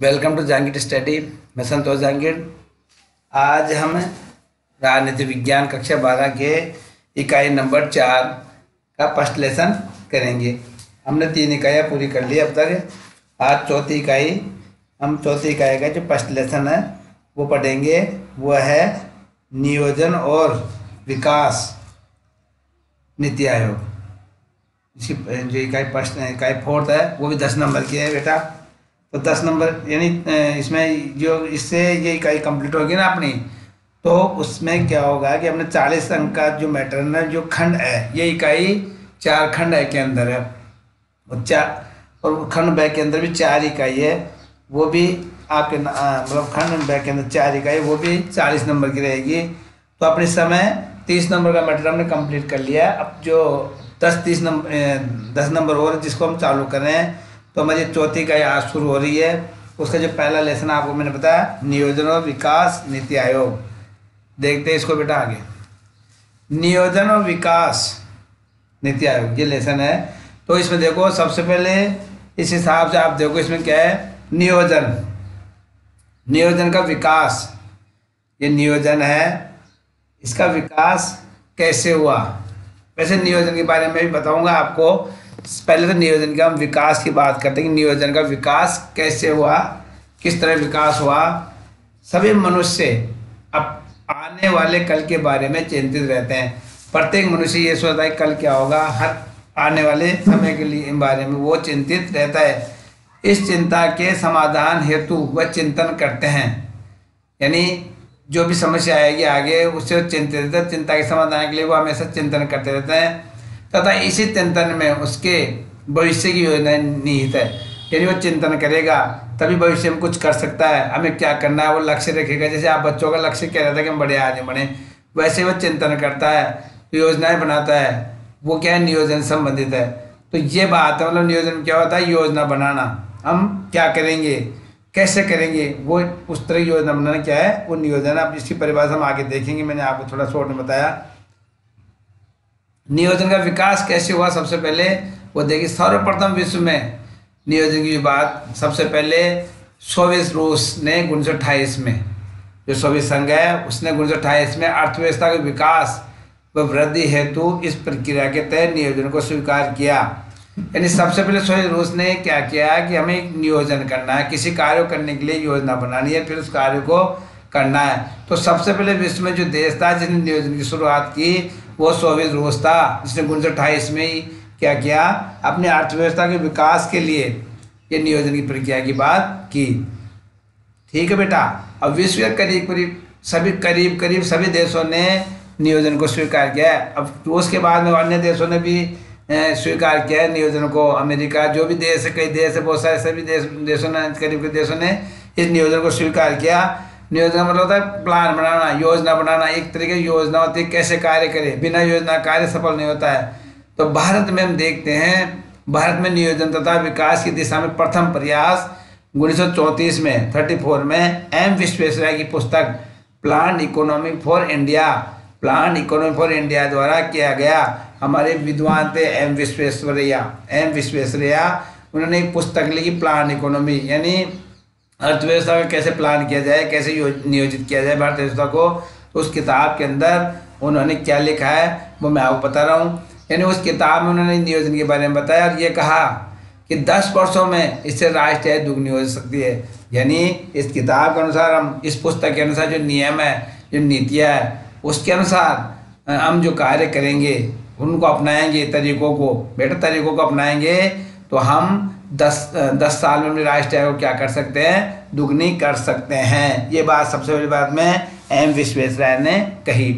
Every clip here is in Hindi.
Welcome to Jahangir study. मैं संतोष जहांगीर। आज हम राजनीति विज्ञान कक्षा 12 के इकाई नंबर 4 का फर्स्ट लेसन करेंगे। हमने 3 इकाइयाँ पूरी कर ली अब तक। आज चौथी इकाई का जो फर्स्ट लेसन है वो पढ़ेंगे। वो है नियोजन और विकास नीति आयोग। इसकी जो इकाई फोर्थ है वो भी 10 नंबर की है बेटा। तो 10 नंबर यानी इसमें जो इससे ये इकाई कंप्लीट होगी ना अपनी, तो उसमें क्या होगा कि अपने 40 अंक का जो मैटर है ना, जो खंड है, ये इकाई 4 खंड है के अंदर है और खंड ब के अंदर भी 4 इकाई है। वो भी आपके मतलब खंड ब के अंदर 4 इकाई, वो भी 40 नंबर की रहेगी। तो अपने समय 30 नंबर का मैटर हमने कंप्लीट कर लिया। अब जो 10 नंबर और जिसको हम चालू कर रहे हैं, तो हमारी चौथी इकाई आज शुरू हो रही है। उसका जो पहला लेसन आपको मैंने बताया, नियोजन और विकास नीति आयोग। देखते हैं इसको बेटा आगे। नियोजन और विकास नीति आयोग ये लेसन है। तो इसमें देखो सबसे पहले इस हिसाब से आप देखो इसमें क्या है, नियोजन का विकास। ये नियोजन है, इसका विकास कैसे हुआ। वैसे नियोजन के बारे में भी बताऊंगा आपको। पहले तो नियोजन के हम विकास की बात करते हैं कि नियोजन का विकास कैसे हुआ, किस तरह विकास हुआ। सभी मनुष्य अब आने वाले कल के बारे में चिंतित रहते हैं। प्रत्येक मनुष्य ये सोचता है कल क्या होगा, हर आने वाले समय के लिए बारे में वो चिंतित रहता है। इस चिंता के समाधान हेतु वह चिंतन करते हैं, यानी जो भी समस्या आएगी आगे उससे चिंतित रहते हैं। चिंता के समाधान के लिए वो हमेशा चिंतन करते रहते हैं तथा इसी चिंतन में उसके भविष्य की योजना निहित है। यानी वो चिंतन करेगा तभी भविष्य में कुछ कर सकता है। हमें क्या करना है वो लक्ष्य रखेगा। जैसे आप बच्चों का लक्ष्य क्या रहता है कि हम बड़े आगे बढ़ें, वैसे वो चिंतन करता है, योजनाएं बनाता है। वो क्या है, नियोजन संबंधित है। तो ये बात है, मतलब नियोजन क्या होता है, योजना बनाना। हम क्या करेंगे, कैसे करेंगे, वो उस तरह की योजना बनाना क्या है, वो नियोजन। अब इसकी परिभाषा हम आगे देखेंगे। मैंने आपको थोड़ा शॉर्ट में बताया नियोजन का विकास कैसे हुआ। सबसे पहले वो देखिए, सर्वप्रथम विश्व में नियोजन की बात सबसे पहले सोवियत रूस ने 1928 में, जो सोवियत संघ है उसने 1928 में अर्थव्यवस्था के विकास व वृद्धि हेतु इस प्रक्रिया के तहत नियोजन को स्वीकार किया। यानी सबसे पहले सोवियत रूस ने क्या किया कि हमें एक नियोजन करना है, किसी कार्य करने के लिए योजना बनानी है, फिर उस कार्य को करना है। तो सबसे पहले विश्व में जो देश था जिसने नियोजन की शुरुआत की वो सोवियत रूस था, जिसने 1928 में ही क्या किया, अपने अर्थव्यवस्था के विकास के लिए ये नियोजन की प्रक्रिया की बात की। ठीक है बेटा। अब विश्व के करीब करीब सभी देशों ने नियोजन को स्वीकार किया है। अब रूस के बाद में अन्य देशों ने भी स्वीकार किया है नियोजन को। अमेरिका, जो भी देश है, कई देश है, बहुत सारे सभी देशों ने, करीब के देशों ने इस नियोजन को स्वीकार किया। नियोजन मतलब होता है प्लान बनाना, योजना बनाना। एक तरीके की योजना होती है कैसे कार्य करे, बिना योजना कार्य सफल नहीं होता है। तो भारत में हम देखते हैं, भारत में नियोजन तथा विकास की दिशा में प्रथम प्रयास 1934 में 34 में एम विश्वेश्वरैया की पुस्तक प्लान इकोनॉमी फॉर इंडिया द्वारा किया गया। हमारे विद्वान थे एम विश्वेश्वरैया। उन्होंने एक पुस्तक लिखी प्लान इकोनॉमी, यानी अर्थव्यवस्था का कैसे प्लान किया जाए, कैसे नियोजित किया जाए भारत व्यवस्था को। तो उस किताब के अंदर उन्होंने क्या लिखा है वो मैं आपको बता रहा हूँ। यानी उस किताब में उन्होंने नियोजन के बारे में बताया और ये कहा कि 10 वर्षों में इससे राष्ट्रीय आय दुगनी हो सकती है। यानी इस किताब के अनुसार, हम इस पुस्तक के अनुसार जो नियम है, जो नीतियाँ है, उसके अनुसार हम जो कार्य करेंगे, उनको अपनाएंगे, तरीकों को अपनाएंगे, तो हम 10 साल में अपनी राष्ट्रीय आय को क्या कर सकते हैं, दुगनी कर सकते हैं। ये बात सबसे बड़ी बात में एम विश्वेश्वरैया ने कही।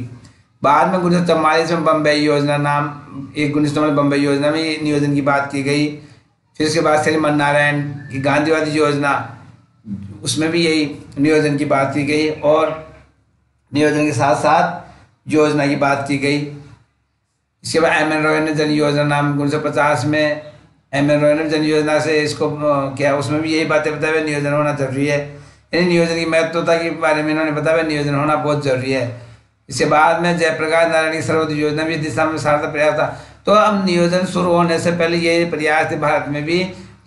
बाद में 1944 में बम्बई योजना नाम, 1944 बम्बई योजना में नियोजन की बात की गई। फिर उसके बाद श्रीमन नारायण की गांधीवादी योजना, उसमें भी यही नियोजन की बात की गई और नियोजन के साथ साथ योजना की बात की गई। इसके बाद एम एन रॉय ने जन योजना नाम 1950 में एम एन रॉय ने जन योजना से इसको क्या, उसमें भी यही बातें बताया नियोजन होना जरूरी है। यानी नियोजन की महत्वता के बारे में इन्होंने बताया नियोजन होना बहुत जरूरी है। इसके बाद में जयप्रकाश नारायण की सर्वोदय योजना भी इस दिशा में सार्थक प्रयास था। तो अब नियोजन शुरू होने से पहले ये प्रयास थे भारत में भी,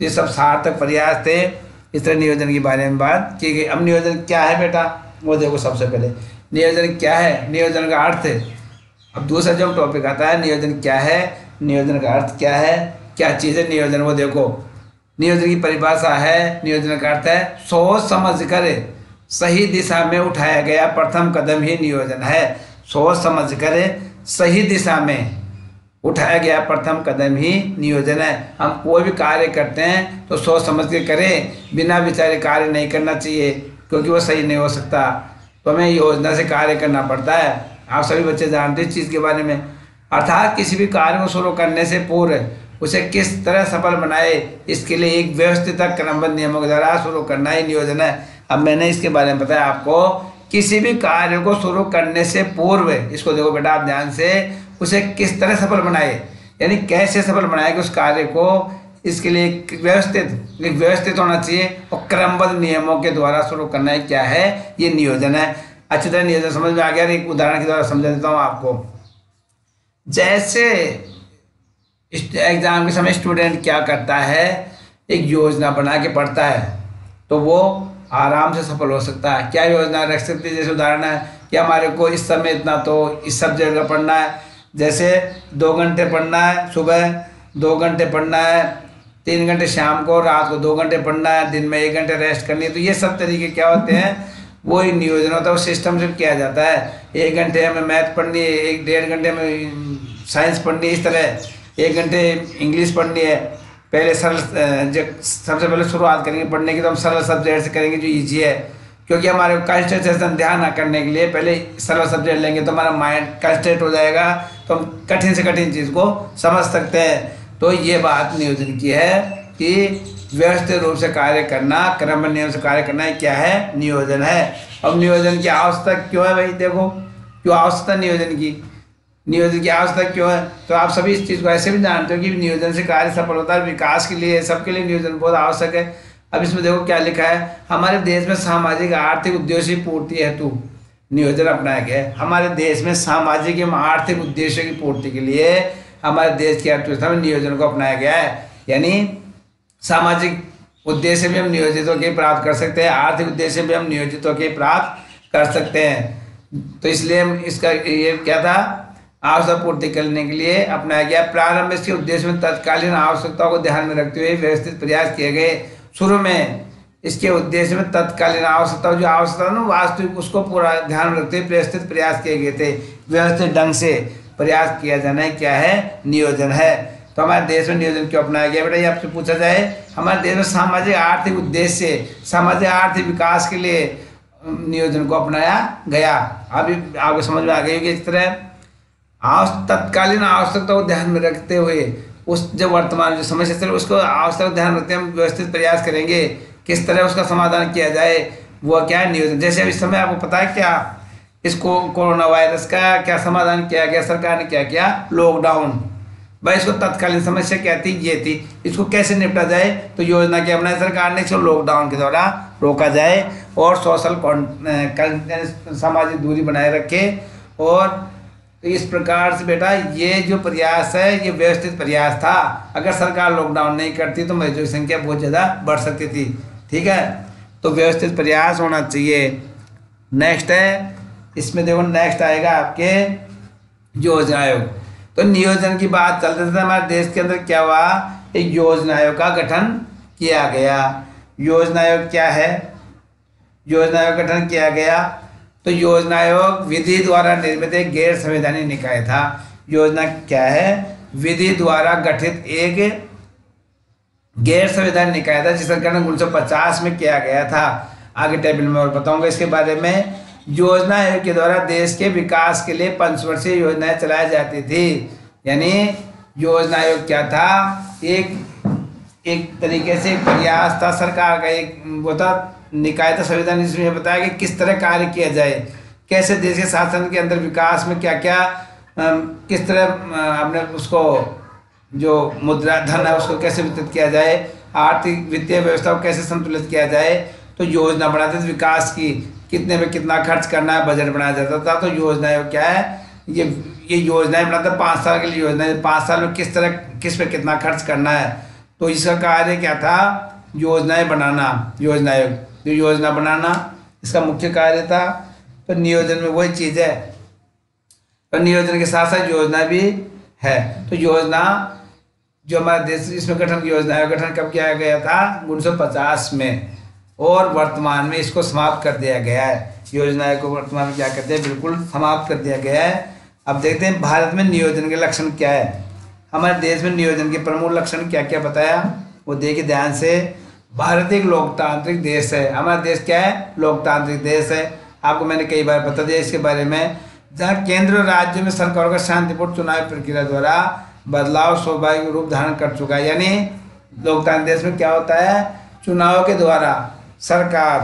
ये सब सार्थक प्रयास थे इस तरह नियोजन के बारे में बात की गई। अब नियोजन क्या है बेटा, वो देखो। सबसे पहले नियोजन क्या है, नियोजन का अर्थ है। अब दूसरा जो टॉपिक आता है नियोजन क्या है, नियोजन का अर्थ क्या है, क्या चीज़ है नियोजन, वो देखो। नियोजन की परिभाषा है, नियोजन का अर्थ है सोच समझ कर सही दिशा में उठाया गया प्रथम कदम ही नियोजन है। सोच समझ कर सही दिशा में उठाया गया प्रथम कदम ही नियोजन है। हम कोई भी कार्य करते हैं तो सोच समझ के करें, बिना विचारे कार्य नहीं करना चाहिए, क्योंकि वो सही नहीं हो सकता। तो हमें योजना से कार्य करना पड़ता है। आप सभी बच्चे जानते हैं इस चीज़ के बारे में। अर्थात किसी भी कार्य को शुरू करने से पूर्व उसे किस तरह सफल बनाए, इसके लिए एक व्यवस्थित क्रमबद्ध नियमों के द्वारा शुरू करना ही नियोजन है। अब मैंने इसके बारे में बताया आपको, किसी भी कार्य को शुरू करने से पूर्व, इसको देखो बेटा आप ध्यान से, उसे किस तरह सफल बनाए, यानी कैसे सफल बनाए कि उस कार्य को, इसके लिए एक व्यवस्थित होना चाहिए और क्रमबद्ध नियमों के द्वारा शुरू करना है। क्या है, ये नियोजन है। अच्छी तरह नियोजन समझ में आ गया। एक उदाहरण के द्वारा समझा देता हूँ आपको। जैसे एग्जाम के समय स्टूडेंट क्या करता है, एक योजना बना के पढ़ता है, तो वो आराम से सफल हो सकता है। क्या योजना रख सकती है, जैसे उदाहरण है कि हमारे को इस समय इतना तो इस सब्जेक्ट का पढ़ना है, जैसे 2 घंटे पढ़ना है सुबह, 2 घंटे पढ़ना है, 3 घंटे शाम को, रात को 2 घंटे पढ़ना है, दिन में 1 घंटे रेस्ट करनी है। तो ये सब तरीके क्या होते हैं, वो ही नियोजन होता है। वो सिस्टम से किया जाता है। 1 घंटे हमें मैथ पढ़नी है, 1-1.5 घंटे में साइंस पढ़नी है, इस तरह 1 घंटे इंग्लिश पढ़नी है। पहले सरल, सबसे पहले शुरुआत करेंगे पढ़ने की तो हम सरल सब्जेक्ट से करेंगे जो ईजी है, क्योंकि हमारे कंसंट्रेशन ध्यान ना करने के लिए पहले सरल सब्जेक्ट लेंगे तो हमारा माइंड कंसंट्रेट हो जाएगा, तो हम कठिन से कठिन चीज़ को समझ सकते हैं। तो ये बात नियोजन की है कि व्यवस्थित रूप से कार्य करना, क्रम नियम से कार्य करना, क्या है, नियोजन है। अब नियोजन की आवश्यकता क्यों है भाई, देखो क्यों आवश्यकता नियोजन की, नियोजन की आवश्यकता क्यों है। तो आप सभी इस चीज़ को ऐसे भी जानते हो कि नियोजन से कार्य सफल होता है, विकास के लिए, सबके लिए नियोजन बहुत आवश्यक है। अब इसमें देखो क्या लिखा है, हमारे देश में सामाजिक आर्थिक उद्देश्य की पूर्ति हेतु नियोजन अपनाया गया है। हमारे देश में सामाजिक एवं आर्थिक उद्देश्य की पूर्ति के लिए हमारे देश की अर्थव्यवस्था में नियोजन को अपनाया गया है। यानी सामाजिक उद्देश्य भी हम नियोजित होकर प्राप्त कर सकते हैं, आर्थिक उद्देश्य भी हम नियोजित होकर प्राप्त कर सकते हैं। तो इसलिए इसका ये क्या था, आवश्यकता पूर्ति करने के लिए अपनाया गया। प्रारंभ इसके उद्देश्य में तत्कालीन आवश्यकताओं को ध्यान में रखते हुए व्यवस्थित प्रयास किए गए। शुरू में इसके उद्देश्य में तत्कालीन आवश्यकता, जो आवश्यकता ना वास्तविक, उसको पूरा ध्यान में रखते हुए व्यवस्थित प्रयास किए गए थे। व्यवस्थित ढंग से प्रयास किया जाना है, क्या है, नियोजन है। तो हमारे देश में नियोजन क्यों अपनाया गया बेटा, ये आपसे पूछा जाए। हमारे देश में सामाजिक आर्थिक उद्देश्य, सामाजिक आर्थिक विकास के लिए नियोजन को अपनाया गया। अभी आपको समझ में आ गई कि इस तरह तत्कालीन आवश्यकता को ध्यान में रखते हुए उस जो वर्तमान जो समस्या चल उसको आवश्यकता ध्यान रखते हम व्यवस्थित प्रयास करेंगे किस तरह उसका समाधान किया जाए, वो क्या है, नियोजन। जैसे अब इस समय आपको पता है क्या, इसको कोरोना वायरस का क्या समाधान किया गया, सरकार ने क्या किया, लॉकडाउन। भाई इसको तत्कालीन समस्या क्या थी, ये थी, इसको कैसे निपटा जाए, तो योजना क्या बनाई सरकार ने, इसको लॉकडाउन के द्वारा रोका जाए और सोशल सामाजिक दूरी बनाए रखे। और तो इस प्रकार से बेटा ये जो प्रयास है ये व्यवस्थित प्रयास था। अगर सरकार लॉकडाउन नहीं करती तो मरीजों की संख्या बहुत ज़्यादा बढ़ सकती थी। ठीक है, तो व्यवस्थित प्रयास होना चाहिए। नेक्स्ट है, इसमें देखो नेक्स्ट आएगा आपके योजना आयोग। तो नियोजन की बात चलते थे, हमारे देश के अंदर क्या हुआ, एक योजना आयोग का गठन किया गया। योजना आयोग क्या है, योजना आयोग गठन किया गया। तो योजना आयोग विधि द्वारा निर्मित एक गैर संवैधानिक निकाय था। योजना क्या है, विधि द्वारा गठित एक गैर संवैधानिक निकाय था जिसका गठन 1950 में किया गया था। आगे टेबल में और बताऊंगा इसके बारे में। योजना आयोग के द्वारा देश के विकास के लिए पंचवर्षीय योजनाएं चलाई जाती थी। यानी योजना आयोग क्या था, एक तरीके से प्रयास था सरकार का, एक वो था निकाय था संविधान, जिसमें बताया कि किस तरह कार्य किया जाए, कैसे देश के शासन के अंदर विकास में क्या क्या किस तरह अपने उसको जो मुद्रा धन है उसको कैसे वितरित किया जाए, आर्थिक वित्तीय व्यवस्था को कैसे संतुलित किया जाए। तो योजना बनाते थे विकास की, कितने में कितना खर्च करना है, बजट बनाया जाता था। तो योजना क्या है, ये योजनाएं बनाते 5 साल के लिए योजना है, 5 साल में किस तरह किस पे कितना खर्च करना है। तो इसका कार्य क्या था, योजनाएं बनाना, योजना आयोग जो योजना बनाना इसका मुख्य कार्य था। तो नियोजन में वही चीज़ है, तो नियोजन के साथ साथ योजना भी है। तो योजना जो हमारा देश इसमें गठन योजना आयोग गठन कब किया गया था? 1950 में, और वर्तमान में इसको समाप्त कर दिया गया है। योजना आयोग को वर्तमान में क्या करते हैं? बिल्कुल समाप्त कर दिया गया है। अब देखते हैं भारत में नियोजन के लक्षण क्या है। हमारे देश में नियोजन के प्रमुख लक्षण क्या क्या बताया वो देखिए ध्यान से। भारत एक लोकतांत्रिक देश है। हमारा देश क्या है? लोकतांत्रिक देश है। आपको मैंने कई बार बता दिया इसके बारे में। जहाँ केंद्र और राज्य में सरकारों का शांतिपूर्ण चुनाव प्रक्रिया द्वारा बदलाव स्वाभाविक रूप धारण कर चुका है। यानी लोकतांत्रिक देश में क्या होता है? चुनाव के द्वारा सरकार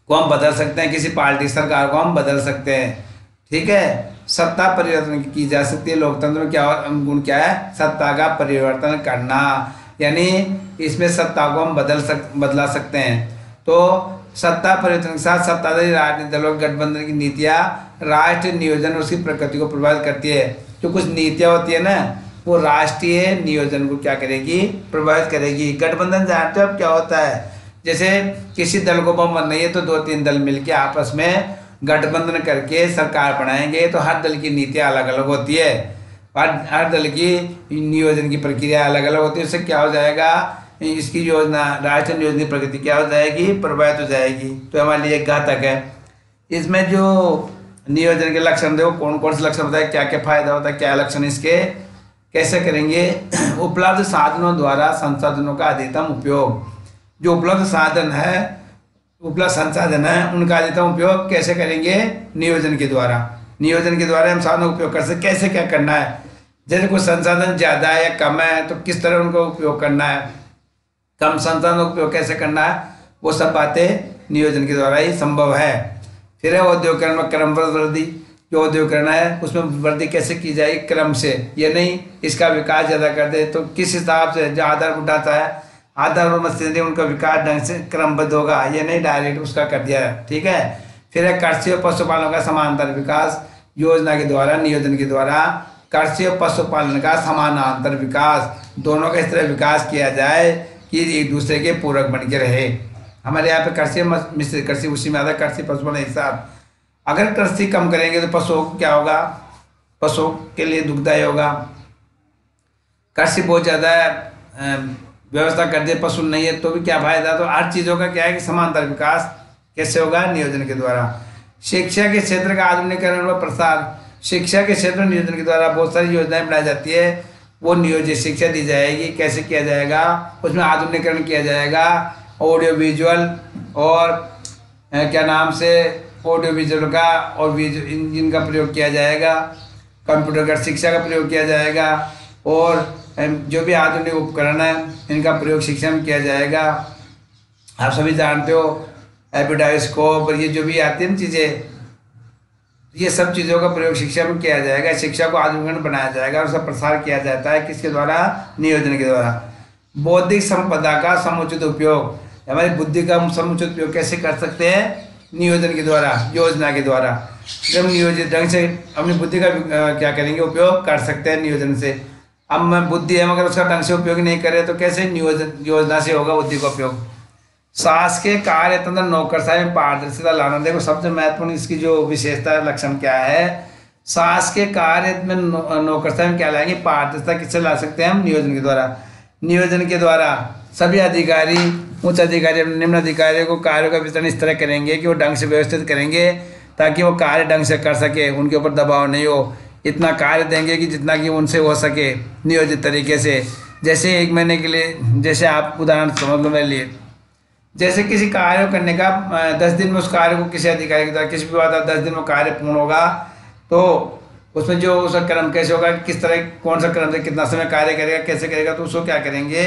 को हम बदल सकते हैं, किसी पार्टी सरकार को हम बदल सकते हैं, ठीक है। सत्ता परिवर्तन की जा सकती है। लोकतंत्र में क्या गुण क्या है? सत्ता का परिवर्तन करना, यानी इसमें सत्ता को हम बदला सकते हैं। तो सत्ता परिवर्तन के साथ सत्ताधारी राजनीतिक दलों के गठबंधन की नीतियाँ राष्ट्रीय नियोजन और उसकी प्रकृति को प्रभावित करती है। जो कुछ नीतियाँ होती है ना, वो राष्ट्रीय नियोजन को क्या करेगी? प्रभावित करेगी। गठबंधन जानते हो अब क्या होता है? जैसे किसी दल को बहुमत नहीं है तो 2-3 दल मिलके आपस में गठबंधन करके सरकार बनाएंगे। तो हर दल की नीतियाँ अलग अलग होती है, हर दल की नियोजन की प्रक्रिया अलग अलग होती है। उससे क्या हो जाएगा? इसकी योजना राष्ट्रीय नियोजन की प्रगति क्या हो जाएगी? प्रभावित हो जाएगी। तो हमारे लिए घातक है। इसमें जो नियोजन के लक्षण थे वो कौन कौन से लक्षण बताए, क्या क्या फायदा होता है, क्या लक्षण इसके, कैसे करेंगे? उपलब्ध साधनों द्वारा संसाधनों का अधिकतम उपयोग। जो उपलब्ध संसाधन है उनका अधिकतम उपयोग कैसे करेंगे? नियोजन के द्वारा। नियोजन के द्वारा हम साधनों का उपयोग कर सकते। कैसे क्या करना है? जैसे कोई संसाधन ज़्यादा है या कम है तो किस तरह उनको उपयोग करना है, कम संसाधनों का उपयोग कैसे करना है, वो सब बातें नियोजन के द्वारा ही संभव है। फिर है औद्योगिकरण में क्रमबद्ध वृद्धि। जो औद्योगिकरण है उसमें वृद्धि कैसे की जाएगी? क्रम से। ये नहीं इसका विकास ज़्यादा कर दे तो किस हिसाब से जो आधारभूत ढांचा है, आधारभूत मशीनरी उनका विकास ढंग से क्रमबद्ध होगा। ये नहीं डायरेक्ट उसका कर दिया है, ठीक है। फिर है कृषि और पशुपालन का समांतर विकास। योजना के द्वारा, नियोजन के द्वारा कृषि और पशुपालन का समानांतर विकास, दोनों का इस तरह विकास किया जाए कि एक दूसरे के पूरक बन के रहे। हमारे यहाँ पे कृषि मिश्रित कृषि उसी में आता है, कृषि पशुपालन एक साथ। अगर कृषि कम करेंगे तो पशुओं को क्या होगा? पशुओं के लिए दुखदायी होगा। कृषि बहुत ज़्यादा व्यवस्था कर दे, पशु नहीं है तो भी क्या फायदा? तो हर चीज़ों का क्या है कि समांतर विकास कैसे होगा? नियोजन के द्वारा। शिक्षा के क्षेत्र का आधुनिकीकरण व प्रसार। शिक्षा के क्षेत्र में नियोजन के द्वारा बहुत सारी योजनाएं बनाई जाती है। वो नियोजित शिक्षा दी जाएगी। कैसे किया जाएगा? उसमें आधुनिकीकरण किया जाएगा। ऑडियो विजुअल और क्या नाम से ऑडियो विजुअल का और इनका प्रयोग किया जाएगा। कंप्यूटर का शिक्षा का प्रयोग किया जाएगा और जो भी आधुनिक उपकरण है इनका प्रयोग शिक्षा में किया जाएगा। आप सभी जानते हो एपिडायोस्कोप और ये जो भी आती हैं चीज़ें, ये सब चीज़ों का प्रयोग शिक्षा में किया जाएगा। शिक्षा को आधुनिक बनाया जाएगा और उसका प्रसार किया जाता है किसके द्वारा? नियोजन के द्वारा। बौद्धिक संपदा का समुचित उपयोग। हमारी बुद्धि का समुचित उपयोग कैसे कर सकते हैं? नियोजन के द्वारा, योजना के द्वारा। जब नियोजित ढंग से अपनी बुद्धि का क्या करेंगे? उपयोग कर सकते हैं नियोजन से। अब मैं बुद्धि है मगर उसका ढंग से उपयोग नहीं करे तो कैसे योजना से होगा बुद्धि का उपयोग? शासकीय कार्य तंत्र नौकरशाही में पारदर्शिता लाना। देखो सबसे महत्वपूर्ण इसकी जो विशेषता लक्षण क्या है? शासकीय कार्य में नौकरशाही में क्या लाएंगे? पारदर्शिता किससे ला सकते हैं हम? नियोजन के द्वारा। नियोजन के द्वारा सभी अधिकारी, उच्च अधिकारी, निम्न अधिकारियों को कार्यों का वितरण इस तरह करेंगे कि वो ढंग से व्यवस्थित करेंगे ताकि वो कार्य ढंग से कर सके, उनके ऊपर दबाव नहीं हो। इतना कार्य देंगे कि जितना कि उनसे हो सके नियोजित तरीके से। जैसे 1 महीने के लिए, जैसे आप उदाहरण समझ लो मेरे लिए, जैसे किसी कार्य को करने का 10 दिन में उस कार्य को किसी अधिकारी के द्वारा किसी भी बात 10 दिन में कार्य पूर्ण होगा तो उसमें जो उसका क्रम कैसे होगा, किस तरह कौन सा क्रम से कितना समय कार्य करेगा, कैसे करेगा, तो उसको क्या करेंगे?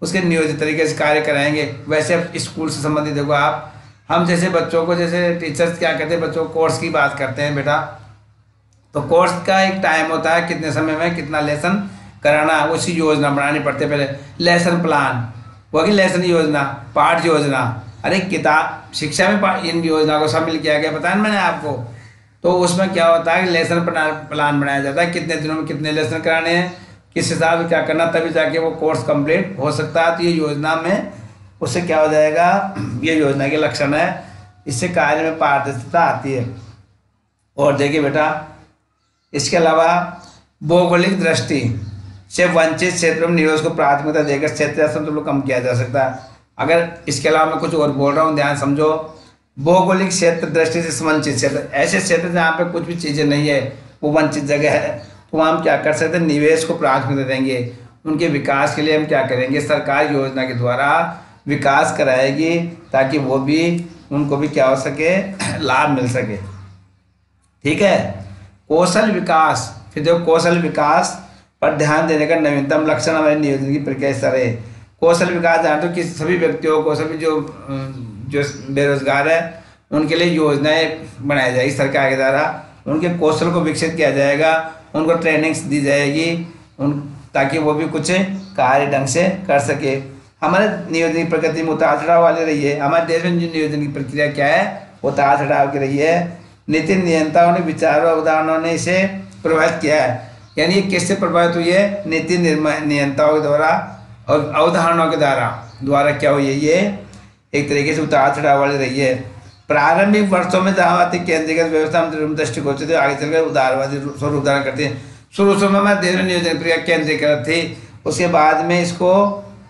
उसके नियोजित तरीके से कार्य कराएंगे। वैसे अब स्कूल से संबंधित देखो आप, हम जैसे बच्चों को, जैसे टीचर्स क्या कहते हैं, बच्चों को कोर्स की बात करते हैं बेटा, तो कोर्स का एक टाइम होता है, कितने समय में कितना लेसन कराना, उसी योजना बनानी पड़ती है। पहले लेसन प्लान वो की लेसन योजना, पाठ योजना, अरे किताब शिक्षा में इन योजना को शामिल किया गया, बताया मैंने आपको। तो उसमें क्या होता है कि लेसन प्लान बनाया जाता है, कितने दिनों में कितने लेसन कराने हैं, किस हिसाब से क्या करना, तभी जाके वो कोर्स कंप्लीट हो सकता है। तो ये योजना में उससे क्या हो जाएगा, ये योजना के लक्षण है, इससे कार्य में पारदर्शिता आती है। और देखिए बेटा, इसके अलावा भौगोलिक दृष्टि से वंचित क्षेत्रों में निवेश को प्राथमिकता देकर क्षेत्रीय असंतुलन को कम किया जा सकता है। अगर इसके अलावा मैं कुछ और बोल रहा हूँ, ध्यान समझो। भौगोलिक क्षेत्र दृष्टि से वंचित क्षेत्र, ऐसे क्षेत्र जहाँ पे कुछ भी चीज़ें नहीं है, वो वंचित जगह है, तो वहाँ हम क्या कर सकते हैं, निवेश को प्राथमिकता देंगे। उनके विकास के लिए हम क्या करेंगे, सरकार योजना के द्वारा विकास कराएगी ताकि वो भी, उनको भी क्या हो सके, लाभ मिल सके। ठीक है। कौशल विकास, फिर देखो कौशल विकास पर ध्यान देने का नवीनतम लक्षण हमारे नियोजन की प्रक्रिया इस तरह है। कौशल विकास जानते हो कि सभी व्यक्तियों को, सभी जो बेरोजगार है उनके लिए योजनाएं बनाई जाएगी सरकार के द्वारा, उनके कौशल को विकसित किया जाएगा, उनको ट्रेनिंग्स दी जाएगी ताकि वो भी कुछ कार्य ढंग से कर सके। हमारे नियोजन की प्रकृति में उतार चढ़ाव वाली रही है। हमारे देश में जो नियोजन की प्रक्रिया क्या है, उतार चढ़ाव की रही है। नीति नियंताओं ने, विचारों अवधारणाओं ने इसे प्रभावित किया है। यानी ये किससे प्रभावित हुई है, नीति नियंताओं के द्वारा और अवधारणाओं के द्वारा क्या हुई है, ये एक तरीके से उतार चढ़ाव वाली रही है। प्रारंभिक वर्षों में जहां केंद्रीकृत व्यवस्था में दृष्टिकोण से आगे चलकर उदारवादी स्वरूप धारण करते हैं। शुरू में हमारे देश में नियोजन प्रक्रिया केंद्रीकृत थी, उसके बाद में इसको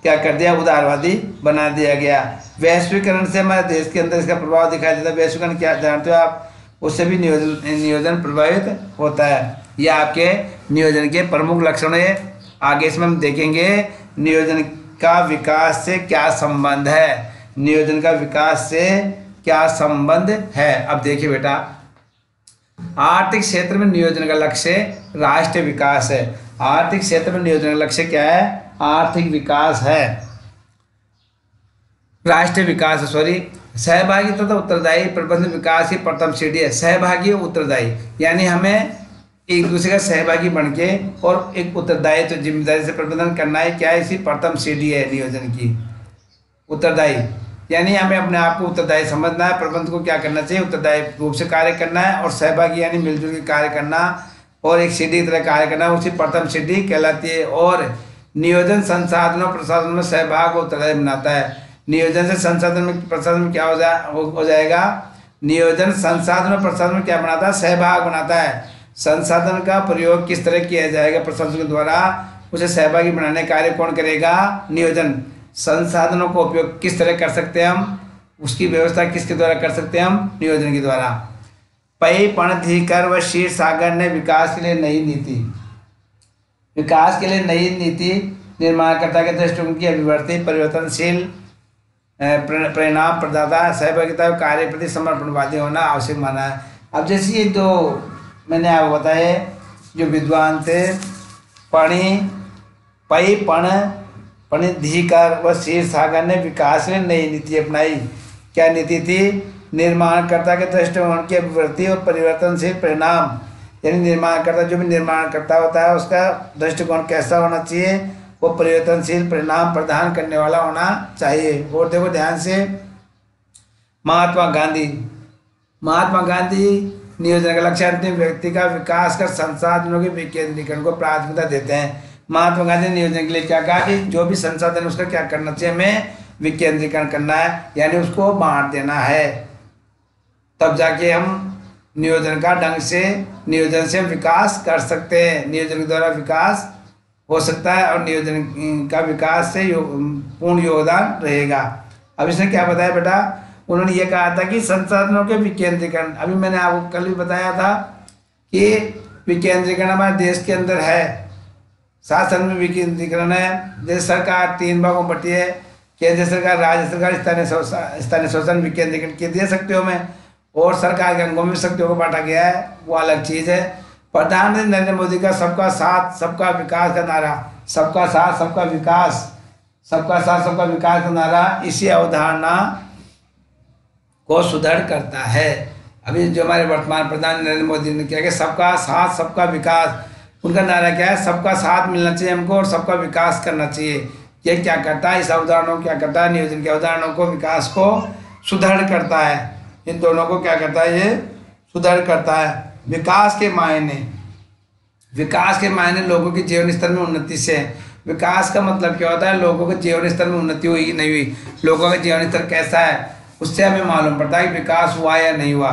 क्या कर दिया, उदारवादी बना दिया गया। वैश्वीकरण से हमारे देश के अंदर इसका प्रभाव दिखाई देता है। वैश्वीकरण क्या जानते हो आप, उससे भी नियोजन प्रभावित होता है। यह आपके नियोजन के प्रमुख लक्षण है। आगे इसमें हम देखेंगे नियोजन का विकास से क्या संबंध है, नियोजन का विकास से क्या संबंध है। अब देखिए बेटा, आर्थिक क्षेत्र में नियोजन का लक्ष्य राष्ट्रीय विकास है। आर्थिक क्षेत्र में नियोजन का लक्ष्य क्या है, आर्थिक विकास है, राष्ट्रीय विकास है, सॉरी। सहभागी तथा उत्तरदायी प्रबंध विकास की प्रथम सीढ़ी है। सहभागी और उत्तरदायी, यानी हमें एक दूसरे का सहभागी बन के और एक उत्तरदायी तो जिम्मेदारी से प्रबंधन करना है। क्या है, इसी प्रथम सीढ़ी है नियोजन की, उत्तरदायी। यानी हमें अपने आप को उत्तरदायी समझना है, प्रबंध को क्या करना चाहिए, उत्तरदायी रूप से कार्य करना है, और सहभागी यानी मिलजुल के कार्य करना और एक सीढ़ी की तरह कार्य करना, उसी प्रथम सीढ़ी कहलाती है। और नियोजन संसाधनों प्रशासन में सहभाग और उत्तरदायी बनाता है। नियोजन से संसाधन में प्रशासन में क्या हो जाएगा, नियोजन संसाधन और प्रशासन में क्या बनाता है, सहभाग बनाता है। संसाधन का प्रयोग किस तरह किया जाएगा प्रशासन के द्वारा, उसे सहभागी बनाने कार्य कौन करेगा, नियोजन। संसाधनों को उपयोग किस तरह कर सकते हैं हम, उसकी व्यवस्था किसके द्वारा कर सकते हैं हम, नियोजन के द्वारा। पै पणधिकर व क्षीर सागर ने विकास के लिए नई नीति, विकास के लिए नई नीति निर्माणकर्ता के दृष्टिकोण की अभिवर्ती परिवर्तनशील परिणाम प्रदाता सहभागिता कार्य प्रति समर्पणवादी होना आवश्यक माना है। अब जैसे ये दो मैंने आपको बताए जो विद्वान थे, पणधिकर व क्षीर सागर ने विकास में नई नीति अपनाई। क्या नीति थी, निर्माणकर्ता के दृष्टिकोण की अभिवृद्धि और परिवर्तनशील परिणाम। यानी निर्माणकर्ता, जो भी निर्माणकर्ता होता है उसका दृष्टिकोण कैसा होना चाहिए, वो परिवर्तनशील परिणाम प्रदान करने वाला होना चाहिए। और देखो ध्यान से, महात्मा गांधी नियोजन का लक्ष्य अंतिम व्यक्ति का विकास कर संसाधनों के विकेंद्रीकरण को प्राथमिकता देते हैं। महात्मा गांधी ने नियोजन के लिए क्या कहा कि जो भी संसाधन उसका क्या करना चाहिए, हमें विकेंद्रीकरण करना है, यानी उसको बांट देना है, तब जाके हम नियोजन का ढंग से, नियोजन से हम विकास कर सकते हैं। नियोजन के द्वारा विकास हो सकता है और नियोजन का विकास से पूर्ण योगदान रहेगा। अब इसने क्या बताया बेटा, उन्होंने ये कहा था कि संसाधनों के विकेंद्रीकरण, अभी मैंने आपको कल भी बताया था कि विकेंद्रीकरण हमारे देश के अंदर है, शासन में विकेंद्रीकरण है। जैसे सरकार 3 भागों में बटी है, केंद्र सरकार, राज्य सरकार, स्थानीय शासन विकेंद्रीकरण के दे सकते हो में, और सरकार के अंगों में शक्तियों को बांटा गया है, वो अलग चीज़ है। प्रधानमंत्री नरेंद्र मोदी का सबका साथ सबका विकास का नारा, सबका साथ सबका विकास, सबका साथ सबका विकास का नारा इसी अवधारणा को सुदृढ़ करता है। अभी जो हमारे वर्तमान प्रधान नरेंद्र मोदी ने क्या, सबका साथ सबका विकास, उनका नारा क्या है, सबका साथ मिलना चाहिए हमको और सबका विकास करना चाहिए। ये क्या करता है, इस अवधारणा को क्या करता है, नियोजन की अवधारणाओं को, विकास को सुदृढ़ करता है। इन दोनों को क्या करता है, ये सुदृढ़ करता है। विकास के मायने लोगों के जीवन स्तर में उन्नति से, विकास का मतलब क्या होता है, लोगों के जीवन स्तर में उन्नति हुई नहीं हुई, लोगों का जीवन स्तर कैसा है, उससे हमें मालूम पड़ता है कि विकास हुआ या नहीं हुआ।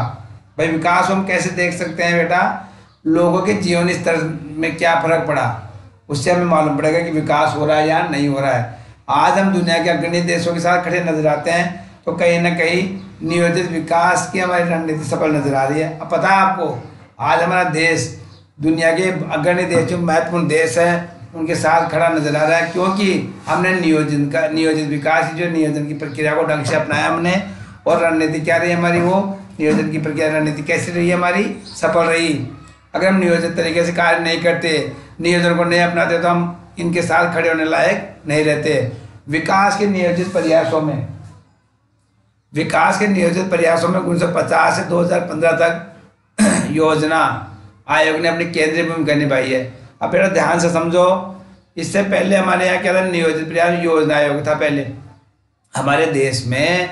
भाई विकास हम कैसे देख सकते हैं बेटा, लोगों के जीवन स्तर में क्या फर्क पड़ा, उससे हमें मालूम पड़ेगा कि विकास हो रहा है या नहीं हो रहा है। आज हम दुनिया के अग्रणी देशों के साथ खड़े नजर आते हैं, तो कहीं ना कहीं नियोजित विकास की हमारी रणनीति सफल नजर आ रही है। अब पता है आपको, आज हमारा देश दुनिया के अग्रणी देश जो महत्वपूर्ण देश है उनके साथ खड़ा नजर आ रहा है, क्योंकि हमने नियोजित विकास की जो नियोजन की प्रक्रिया को ढंग से अपनाया हमने। और रणनीति क्या रही हमारी, वो नियोजन की प्रक्रिया रणनीति कैसी रही हमारी, सफल रही। अगर हम नियोजित तरीके से कार्य नहीं करते, नियोजन को नहीं अपनाते, तो हम इनके साथ खड़े होने लायक नहीं रहते। विकास के नियोजित प्रयासों में 1950 से 2015 तक योजना आयोग ने अपनी केंद्रीय भूमिका निभाई है। अब बेटा ध्यान से समझो, इससे पहले हमारे यहाँ क्या था, नियोजित प्रयास योजना आयोग था। पहले हमारे देश में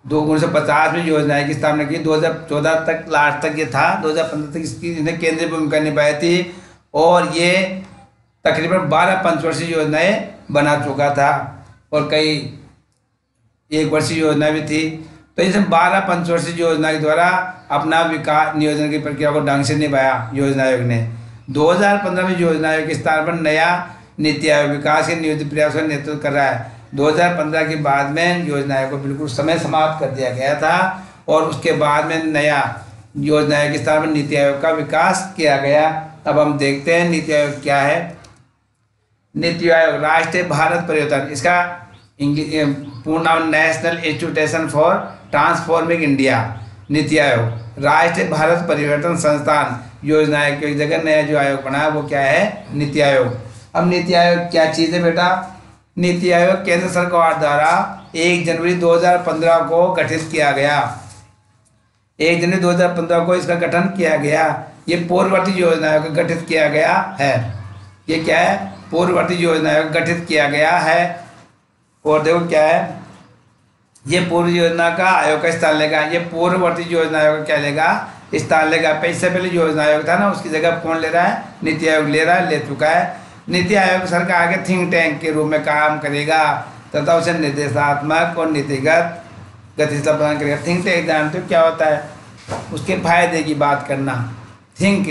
1950 में योजनाएं की स्थापना की, 2014 तक लास्ट तक ये था, 2015 तक इसकी केंद्रीय भूमिका निभाई थी। और ये तकरीबन 12 पंचवर्षीय योजनाएं बना चुका था, और कई एक वर्षीय योजना भी थी। तो इस 12 पंचवर्षीय योजना के द्वारा अपना विकास नियोजन की प्रक्रिया को ढंग से निभाया योजना आयोग ने। 2015 में योजना आयोग के स्थान पर नया नीति आयोग विकास के नियोजित प्रयासों का नेतृत्व कर रहा है। 2015 के बाद में योजना आयोग को बिल्कुल समय समाप्त कर दिया गया था, और उसके बाद में नया योजना आयोग के स्थान पर नीति आयोग का विकास किया गया। अब हम देखते हैं नीति आयोग क्या है। नीति आयोग राष्ट्रीय भारत परिवर्तन, इसका पूर्ण नाम national institution for transforming India. NITI Aayog राष्ट्रीय भारत परिवर्तन संस्थान योजना आयोग की जगह नया जो आयोग बना है वो क्या है, नीति आयोग। अब नीति आयोग क्या चीज़ है बेटा, नीति आयोग केंद्र सरकार द्वारा 1 जनवरी 2015 को गठित किया गया। 1 जनवरी 2015 को इसका गठन किया गया। ये पूर्ववर्ती योजना आयोग गठित किया गया है। ये क्या है, पूर्ववर्ती योजना आयोग गठित किया गया है। और देखो क्या है, ये पूर्व योजना का आयोग का स्थान लेगा। ये पूर्ववर्ती योजना आयोग का क्या लेगा, स्थान लेगा। इससे पहले योजना आयोग था ना, उसकी जगह कौन ले रहा है, नीति आयोग ले रहा है, ले चुका है। नीति आयोग सरकार के थिंक टैंक के रूप में काम करेगा तथा उसे निर्देशात्मक और नीतिगत गतिशीलता प्रदान करेगा। थिंक टैंक जानते हो क्या होता है, उसके फायदे की बात करना। थिंक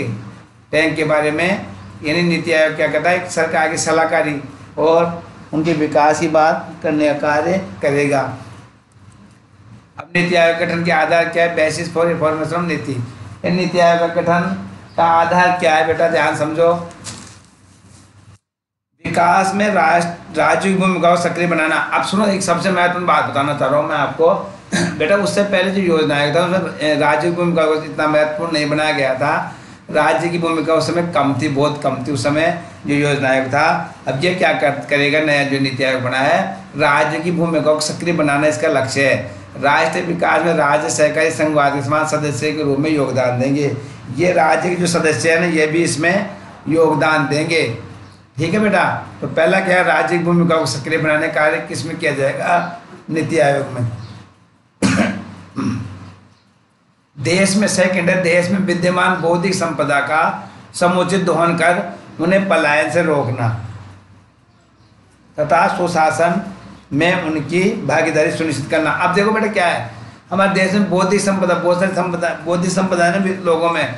टैंक के बारे में यानी नीति आयोग क्या करता है, सरकार की सलाहकारी और उनके विकास की बात करने का कार्य करेगा। अब नीति आयोग गठन के आधार क्या है, बेसिस फॉर रिफॉर्मेशन नीति। नीति आयोग का गठन का आधार क्या है बेटा, ध्यान समझो। विकास में राज्य की भूमिका को सक्रिय बनाना। अब सुनो, एक सबसे महत्वपूर्ण बात बताना चाह रहा हूँ मैं आपको बेटा। उससे पहले जो योजना आयोग था उसमें राज्य की भूमिका को इतना महत्वपूर्ण नहीं बनाया गया था। राज्य की भूमिका उस समय कम थी, बहुत कम थी उस समय जो योजना आयोग था। अब ये क्या करेगा, नया जो नीति आयोग बना है, राज्य की भूमिका को सक्रिय बनाना इसका लक्ष्य है। राष्ट्रीय विकास में राज्य सहकारी संघवाद के समान सदस्य के रूप में योगदान देंगे। ये राज्य के जो सदस्य हैं ना, ये भी इसमें योगदान देंगे। ठीक है बेटा। तो पहला क्या है, राज्य की भूमिका को सक्रिय बनाने का कार्य किसमें किया जाएगा, नीति आयोग में। देश में सेकंड है, देश में विद्यमान बौद्धिक संपदा का समुचित दोहन कर उन्हें पलायन से रोकना तथा सुशासन में उनकी भागीदारी सुनिश्चित करना। अब देखो बेटा क्या है, हमारे देश में बौद्धिक संपदा, बहुत सारी बौद्धिक संपदा है ना लोगों में,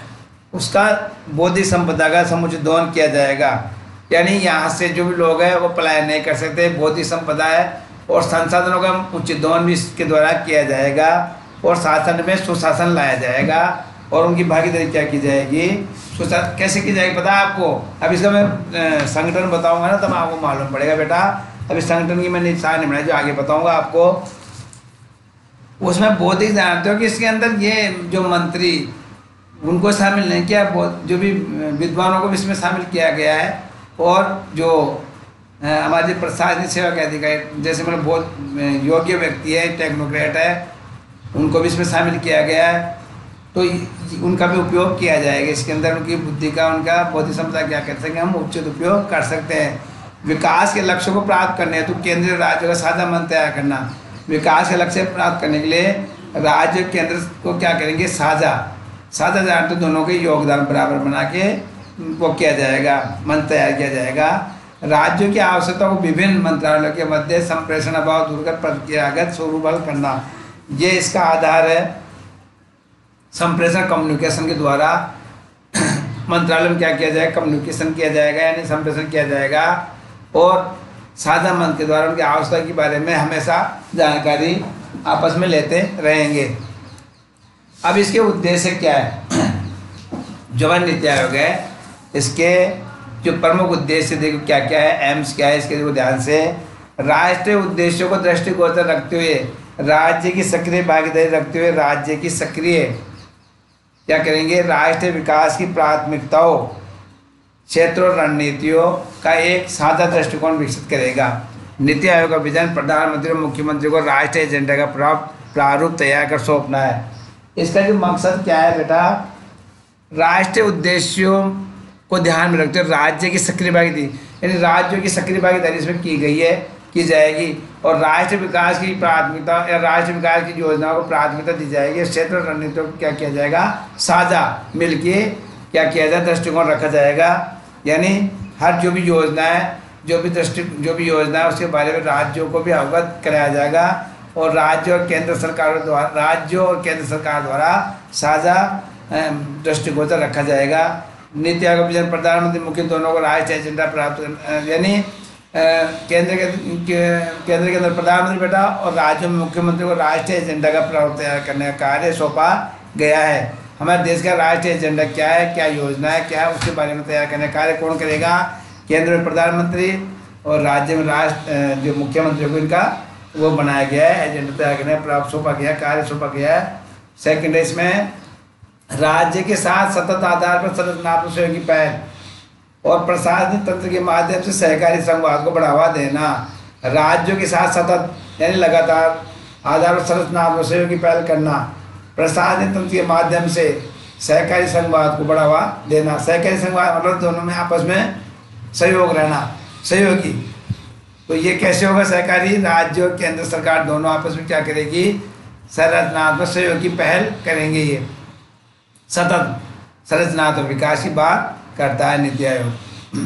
उसका बौद्धिक संपदा का समुचित दोहन किया जाएगा। यानी यहाँ से जो भी लोग हैं वो पलायन नहीं कर सकते, बौद्धिक संपदा है, और संसाधनों का उचित दोहन भी इसके द्वारा किया जाएगा, और शासन में सुशासन लाया जाएगा, और उनकी भागीदारी क्या की जाएगी, सुशासन कैसे की जाएगी पता है आपको। अब इसका मैं संगठन बताऊंगा ना तब आपको मालूम पड़ेगा बेटा। अभी संगठन की मैंने निशान नहीं बनाई, जो आगे बताऊंगा आपको। उसमें बौद्धिक जानते हो कि इसके अंदर ये जो मंत्री उनको शामिल नहीं किया, जो भी विद्वानों को भी इसमें शामिल किया गया है, और जो हमारे प्रशासनिक सेवा के अधिकारी जैसे मतलब बहुत योग्य व्यक्ति है, टेक्नोक्रेट है, उनको भी इसमें शामिल किया गया है। तो उनका भी उपयोग किया जाएगा इसके अंदर, उनकी बुद्धि का, उनका बौद्धिक क्षमता क्या कर सकें हम उचित उपयोग कर सकते हैं। विकास के लक्ष्य को प्राप्त करने हेतु केंद्र राज्य का साझा मन तैयार करना। विकास के लक्ष्य प्राप्त करने के लिए राज्य केंद्र को क्या करेंगे, साझा जानते दोनों के योगदान बराबर बना के वो किया जाएगा, मन तैयार किया जाएगा। राज्यों की आवश्यकताओं को विभिन्न मंत्रालयों के मध्य संप्रेषण अभाव दूर कर प्रक्रियागत स्वरूप हल करना, ये इसका आधार है। संप्रेषण कम्युनिकेशन के द्वारा मंत्रालय में क्या किया जाएगा, कम्युनिकेशन किया जाएगा यानी संप्रेषण किया जाएगा, और साझा मंच के द्वारा उनकी आवश्यकता के बारे में हमेशा जानकारी आपस में लेते रहेंगे। अब इसके उद्देश्य क्या है, जो नीति आयोग है इसके जो प्रमुख उद्देश्य देखो क्या क्या है, एम्स क्या है इसके देखो ध्यान से। राष्ट्रीय उद्देश्यों को दृष्टिगोचर रखते हुए, राज्य की सक्रिय भागीदारी रखते हुए, राज्य की सक्रिय क्या करेंगे, राष्ट्रीय विकास की प्राथमिकताओं, क्षेत्रों और रणनीतियों का एक साझा दृष्टिकोण विकसित करेगा। नीति आयोग का विजन प्रधानमंत्री और मुख्यमंत्री को राष्ट्रीय एजेंडा का प्रारूप तैयार कर सौंपना है। इसका जो मकसद क्या है बेटा, राष्ट्रीय उद्देश्यों को ध्यान में रखते हुए राज्य की सक्रिय भागीदारी, यानी राज्यों की सक्रिय भागीदारी इसमें की गई है, की जाएगी, और राष्ट्रीय विकास की प्राथमिकता या राष्ट्रीय विकास की योजनाओं को प्राथमिकता दी जाएगी। क्षेत्र और रणनीतियों को क्या किया जाएगा, साझा मिलके क्या किया जाए, दृष्टिकोण रखा जाएगा। यानी हर जो भी योजना है, जो भी योजना है उसके बारे में राज्यों को भी अवगत कराया जाएगा, और राज्य और केंद्र सरकार द्वारा साझा दृष्टिगोचर रखा जाएगा। नीति आयोग विजन प्रधानमंत्री मुख्य दोनों को राष्ट्रीय एजेंडा प्राप्त, यानी केंद्र के अंदर प्रधानमंत्री बेटा और राज्यों में मुख्यमंत्री को राष्ट्रीय एजेंडा का प्रारूप तैयार करने का कार्य सौंपा गया है। हमारे देश का राष्ट्रीय एजेंडा क्या है, क्या योजना है, क्या है, उसके बारे में तैयार करने का कार्य कौन करेगा, केंद्र में प्रधानमंत्री और राज्य में जो मुख्यमंत्री को इनका वो बनाया गया है, एजेंडा तैयार करने प्राप्त सौंपा गया, कार्य सौंपा गया है। सेकेंड है इसमें राज्य के साथ सतत आधार पर संरचनात्मक सहयोग की पहल और प्रशासनिक तंत्र के माध्यम से सहकारी संवाद को बढ़ावा देना। राज्यों के साथ सतत यानी लगातार आधार पर संरचनात्मक सहयोग की पहल करना, प्रशासनिक तंत्र के माध्यम से सहकारी संवाद को बढ़ावा देना। सहकारी संवाद मतलब दोनों में आपस में सहयोग रहना, सहयोगी। तो ये कैसे होगा सहकारी, राज्य और केंद्र सरकार दोनों आपस में क्या करेगी, संरचनात्मक सहयोग की पहल करेंगे। ये सतत संरचनात्मक विकास की बात करता है नीति आयोग।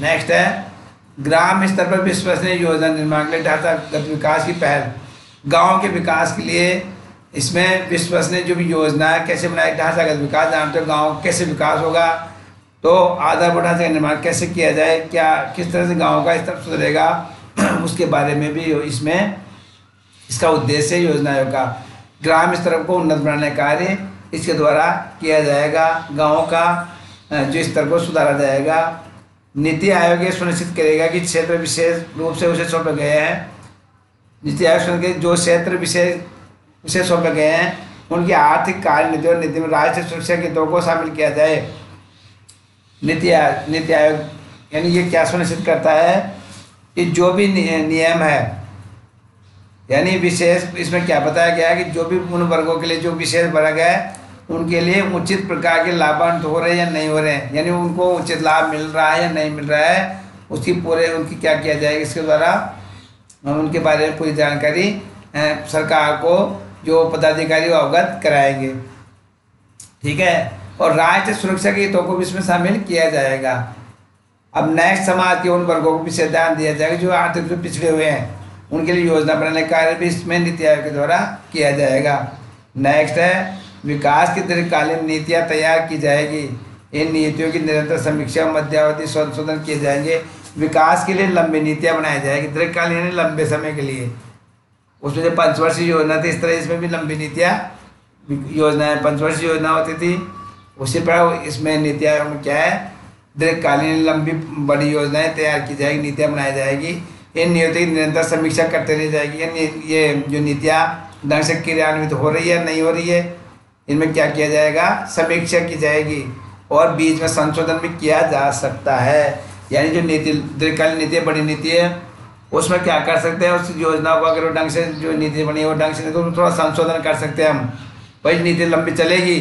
नेक्स्ट है ग्राम स्तर पर विश्वसनीय योजना निर्माण के लिए ढांचागत विकास की पहल। गांव के विकास के लिए इसमें विश्वसनीय जो भी योजना है कैसे बनाए, ढांचागत विकास, जानते हो गाँव कैसे विकास होगा, तो आधारभूत ढांचे का निर्माण कैसे किया जाए, क्या किस तरह से गाँव का स्तर सुधरेगा, उसके बारे में भी इसमें इसका उद्देश्य है योजना आयोग का। ग्राम स्तर को उन्नत बनाने का कार्य इसके द्वारा किया जाएगा, गाँव का जो स्तर को सुधारा जाएगा। नीति आयोग ये सुनिश्चित करेगा कि क्षेत्र विशेष रूप से उसे सौंपे गए हैं, नीति आयोग जो क्षेत्र विशेष सौंपे गए हैं उनकी आर्थिक कार्य नीति और नीति में राष्ट्रीय सुरक्षा के हितों को शामिल किया जाए। नीति आयोग यानी ये क्या सुनिश्चित करता है कि जो भी नियम है, यानी विशेष, इसमें क्या बताया गया है कि जो भी उन वर्गों के लिए जो विशेष वर्ग है उनके लिए उचित प्रकार के लाभान्वित हो रहे हैं या नहीं हो रहे हैं, यानी उनको उचित लाभ मिल रहा है या नहीं मिल रहा है, उनकी क्या किया जाएगा, इसके द्वारा उनके बारे में पूरी जानकारी सरकार को जो पदाधिकारी अवगत कराएंगे। ठीक है, और राष्ट्रीय सुरक्षा के हितों को भी इसमें शामिल किया जाएगा। अब नेक्स्ट समाज के उन वर्गों को भी ध्यान दिया जाएगा जो आर्थिक रूप से पिछड़े हुए हैं, उनके लिए योजना बनाने का कार्य भी इसमें नीति आयोग के द्वारा किया जाएगा। नेक्स्ट है विकास की दीर्घकालीन नीतियाँ तैयार की जाएगी। इन नीतियों की निरंतर समीक्षा और मध्यावधि संशोधन किए जाएंगे। विकास के लिए लंबी नीतियाँ बनाई जाएगी, दीर्घकालीन यानी लंबे समय के लिए। उसमें जो पंचवर्षीय योजना थी, इस तरह इसमें भी लंबी नीतियाँ योजनाएं पंचवर्षीय योजना होती थी, उसी पर इसमें नीति आयोग में क्या है, दीर्घकालीन लंबी बड़ी योजनाएं तैयार की जाएगी, नीतियाँ बनाई जाएगी। इन नीतियों की निरंतर समीक्षा करते रही जाएगी, यानी ये जो नीतियाँ ढंग से क्रियान्वित हो रही है नहीं हो रही है, इनमें क्या किया जाएगा, समीक्षा की जाएगी और बीच में संशोधन भी किया जा सकता है। यानी जो नीति दीर्घकालीन नीति है, बड़ी नीति है, उसमें क्या कर सकते हैं, उस योजना को अगर वो ढंग से जो नीति बनी है वो ढंग से नहीं तो थोड़ा संशोधन कर सकते हैं हम। भाई नीति लंबी चलेगी,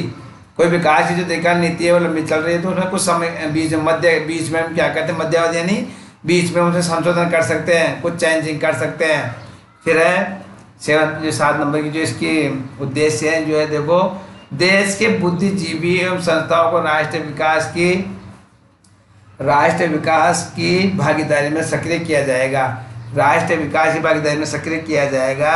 कोई विकास की जो दीर्घकालीन नीति है वो लंबी चल रही है तो उसमें कुछ समय बीच में हम क्या करते हैं, मध्यावधि यानी बीच में उनसे संशोधन कर सकते हैं, कुछ चेंजिंग कर सकते हैं। फिर है 7 नंबर की जो इसकी उद्देश्य है जो है, देखो देश के बुद्धिजीवी एवं संस्थाओं को राष्ट्रीय विकास की राष्ट्रीय विकास की भागीदारी में सक्रिय किया जाएगा। राष्ट्रीय विकास की भागीदारी में सक्रिय किया जाएगा।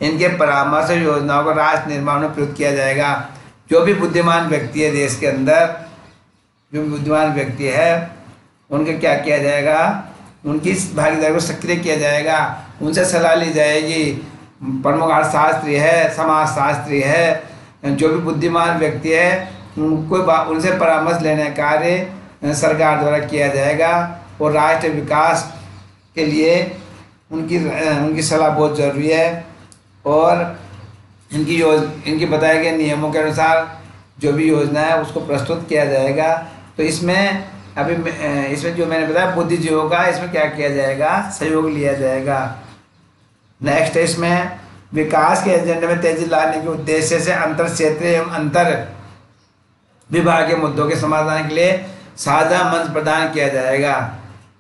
इनके परामर्श और योजनाओं को राष्ट्र निर्माण में प्रयुक्त किया जाएगा। जो भी बुद्धिमान व्यक्ति है देश के अंदर, जो भी बुद्धिमान व्यक्ति है, उनके क्या किया जाएगा, उनकी भागीदारी को सक्रिय किया जाएगा। उनसे सलाह ली जाएगी। प्रमुख अर्थशास्त्री है, समाजशास्त्री है, जो भी बुद्धिमान व्यक्ति है उनको उनसे परामर्श लेने का कार्य सरकार द्वारा किया जाएगा। और राष्ट्रीय विकास के लिए उनकी सलाह बहुत ज़रूरी है। और इनकी बताए गए नियमों के अनुसार जो भी योजना है उसको प्रस्तुत किया जाएगा। तो इसमें इसमें जो मैंने बताया बुद्धिजीवियों का इसमें क्या किया जाएगा, सहयोग लिया जाएगा। नेक्स्ट है इसमें विकास के एजेंडे में तेजी लाने के उद्देश्य से अंतर क्षेत्रीय एवं अंतर विभागीय मुद्दों के समाधान के लिए साझा मंच प्रदान किया जाएगा।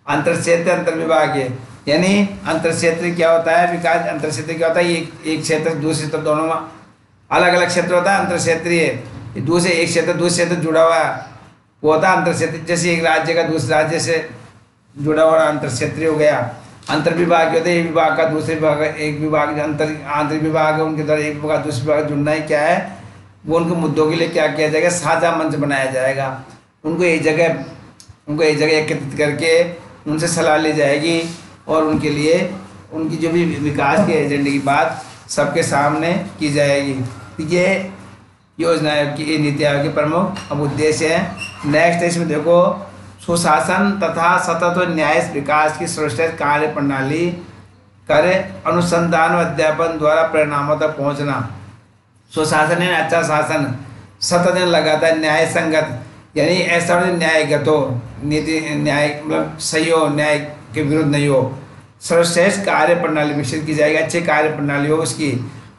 अंतर क्षेत्रीय अंतर विभागीय यानी अंतर क्षेत्रीय क्या होता है, विकास अंतर क्षेत्रीय क्या होता है, एक क्षेत्र दूसरे क्षेत्र दोनों में अलग अलग क्षेत्र होता है। अंतर क्षेत्रीय दूसरे एक क्षेत्र दूसरे क्षेत्र जुड़ा हुआ वो होता है अंतर क्षेत्रीय। जैसे एक राज्य का दूसरे राज्य से जुड़ा हुआ अंतर क्षेत्रीय हो गया। अंतर विभाग होते हैं, एक विभाग का दूसरे विभाग, एक विभाग आंतरिक विभाग है उनके द्वारा एक विभाग दूसरे विभाग जुड़ना ही क्या है, वो उनके मुद्दों के लिए क्या किया जाएगा, साझा मंच बनाया जाएगा। उनको एक जगह एकत्रित करके उनसे सलाह ली जाएगी और उनके लिए उनकी जो भी विकास के एजेंडे की बात सबके सामने की जाएगी। ये योजना आयोग की नीति आयोग के प्रमुख अब उद्देश्य है। नेक्स्ट है इसमें देखो सुशासन तथा सतत और न्याय विकास की सर्वश्रेष्ठ कार्य प्रणाली कर अनुसंधान और अध्यापन द्वारा परिणामों तक पहुंचना। सुशासन है अच्छा शासन, सतत लगातार न्याय संगत यानी ऐसा न्यायगत हो, नीति न्याय मतलब सही हो, न्याय के विरुद्ध नहीं हो। सर्वश्रेष्ठ कार्य प्रणाली विकसित की जाएगी, अच्छी कार्य प्रणाली हो उसकी,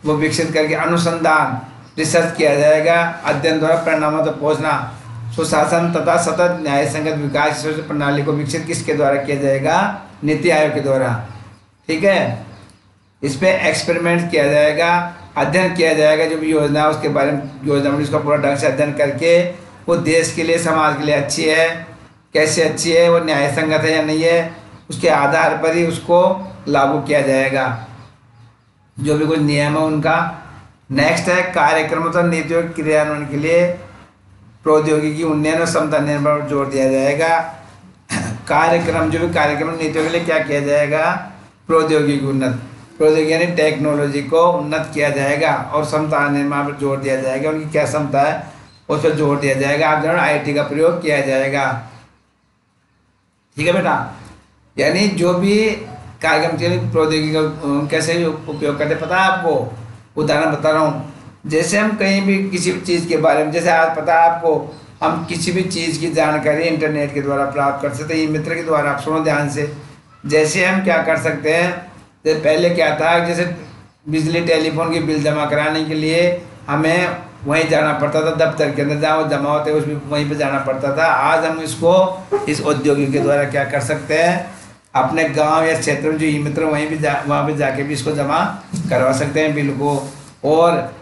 वो विकसित करके अनुसंधान रिसर्च किया जाएगा, अध्ययन द्वारा परिणामों तक पहुंचना। सुशासन तथा सतत न्याय संगत विकास प्रणाली को विकसित किसके द्वारा किया जाएगा, नीति आयोग के द्वारा। ठीक है, इस पर एक्सपेरिमेंट किया जाएगा, अध्ययन किया जाएगा, जो भी योजना है उसके बारे में योजना में उसका पूरा ढंग से अध्ययन करके वो देश के लिए समाज के लिए अच्छी है कैसे अच्छी है, वो न्याय संगत है या नहीं है, उसके आधार पर ही उसको लागू किया जाएगा जो भी कुछ नियम है उनका। नेक्स्ट है कार्यक्रम तथा नीतियों के क्रियान्वयन के लिए प्रौद्योगिकी उन्नयन और क्षमता निर्माण पर जोर दिया जाएगा। कार्यक्रम जो भी कार्यक्रम नीतियों के लिए क्या किया जाएगा, प्रौद्योगिकी प्रौद्योगिकी यानी टेक्नोलॉजी को उन्नत किया जाएगा और क्षमता निर्माण पर जोर दिया जाएगा। उनकी क्या क्षमता है उस पर जोर दिया जाएगा। आप जानते आईटी का प्रयोग किया जाएगा। ठीक है बेटा, यानी जो भी कार्यक्रम के प्रौद्योगिकी का कैसे उपयोग करते पता है आपको, उदाहरण बता रहा हूँ। जैसे हम कहीं भी किसी भी चीज़ के बारे में, जैसे आज पता है आपको, हम किसी भी चीज़ की जानकारी इंटरनेट के द्वारा प्राप्त कर सकते हैं, ई मित्र के द्वारा। आप सुनो ध्यान से, जैसे हम क्या कर सकते हैं, जैसे पहले क्या था, जैसे बिजली टेलीफोन की बिल जमा कराने के लिए हमें वहीं जाना पड़ता था, दफ्तर के अंदर जहाँ जमा होते उसमें वहीं पर जाना पड़ता था। आज हम इसको इस औद्योगिक के द्वारा क्या कर सकते हैं, अपने गांव या क्षेत्र में जो ई मित्र वहाँ पे जाके भी इसको जमा करवा सकते हैं बिल को। और